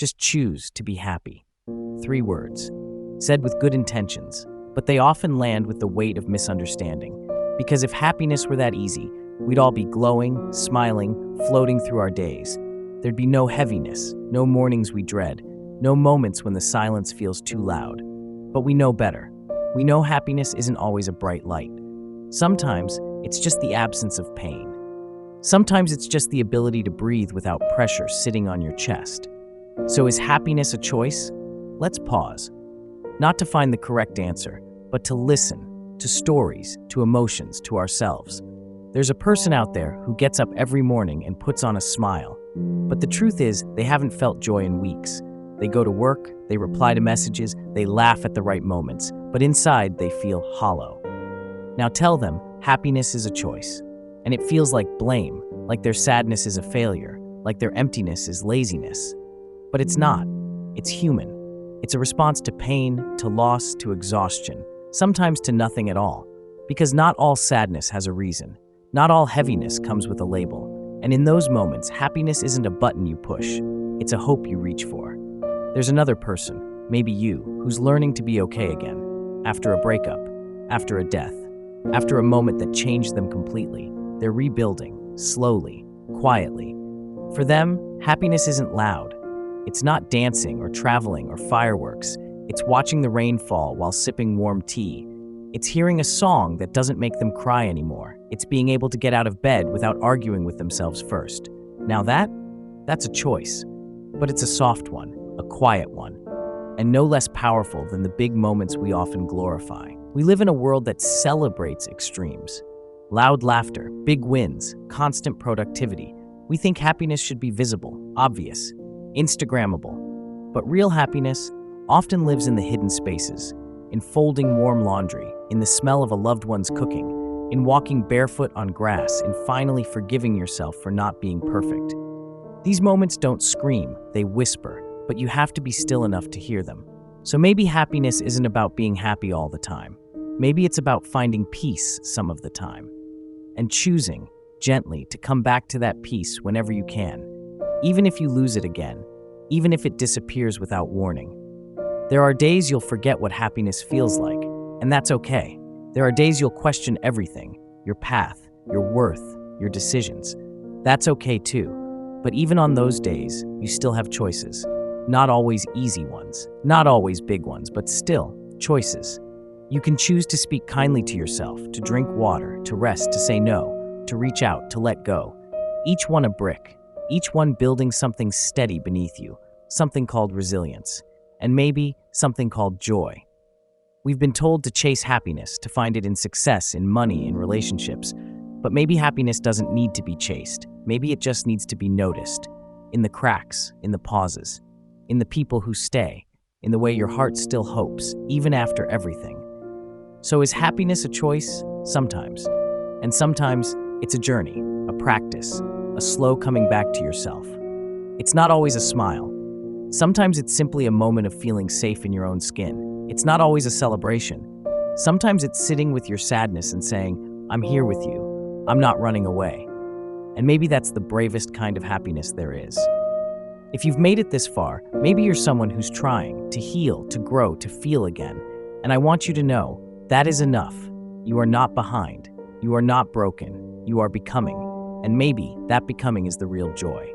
Just choose to be happy. 3 words, said with good intentions, but they often land with the weight of misunderstanding. Because if happiness were that easy, we'd all be glowing, smiling, floating through our days. There'd be no heaviness, no mornings we dread, no moments when the silence feels too loud. But we know better. We know happiness isn't always a bright light. Sometimes it's just the absence of pain. Sometimes it's just the ability to breathe without pressure sitting on your chest. So is happiness a choice? Let's pause. Not to find the correct answer, but to listen to stories, to emotions, to ourselves. There's a person out there who gets up every morning and puts on a smile. But the truth is, they haven't felt joy in weeks. They go to work, they reply to messages, they laugh at the right moments, but inside they feel hollow. Now tell them happiness is a choice, and it feels like blame, like their sadness is a failure, like their emptiness is laziness. But it's not. It's human. It's a response to pain, to loss, to exhaustion, sometimes to nothing at all. Because not all sadness has a reason. Not all heaviness comes with a label. And in those moments, happiness isn't a button you push. It's a hope you reach for. There's another person, maybe you, who's learning to be okay again. After a breakup, after a death, after a moment that changed them completely. They're rebuilding, slowly, quietly. For them, happiness isn't loud. It's not dancing or traveling or fireworks. It's watching the rain fall while sipping warm tea. It's hearing a song that doesn't make them cry anymore. It's being able to get out of bed without arguing with themselves first. Now that's a choice. But it's a soft one, a quiet one, and no less powerful than the big moments we often glorify. We live in a world that celebrates extremes. Loud laughter, big wins, constant productivity. We think happiness should be visible, obvious, Instagrammable. But real happiness often lives in the hidden spaces, in folding warm laundry, in the smell of a loved one's cooking, in walking barefoot on grass, in finally forgiving yourself for not being perfect. These moments don't scream, they whisper, but you have to be still enough to hear them. So maybe happiness isn't about being happy all the time. Maybe it's about finding peace some of the time, and choosing, gently, to come back to that peace whenever you can, even if you lose it again, even if it disappears without warning. There are days you'll forget what happiness feels like, and that's okay. There are days you'll question everything, your path, your worth, your decisions. That's okay too. But even on those days, you still have choices. Not always easy ones, not always big ones, but still, choices. You can choose to speak kindly to yourself, to drink water, to rest, to say no, to reach out, to let go. Each one a brick, each one building something steady beneath you, something called resilience, and maybe something called joy. We've been told to chase happiness, to find it in success, in money, in relationships. But maybe happiness doesn't need to be chased. Maybe it just needs to be noticed. In the cracks, in the pauses, in the people who stay, in the way your heart still hopes, even after everything. So is happiness a choice? Sometimes. And sometimes it's a journey, a practice, a slow coming back to yourself. It's not always a smile. Sometimes it's simply a moment of feeling safe in your own skin. It's not always a celebration. Sometimes it's sitting with your sadness and saying, I'm here with you. I'm not running away. And maybe that's the bravest kind of happiness there is. If you've made it this far, maybe you're someone who's trying to heal, to grow, to feel again. And I want you to know that is enough. You are not behind. You are not broken. You are becoming. And maybe that becoming is the real joy.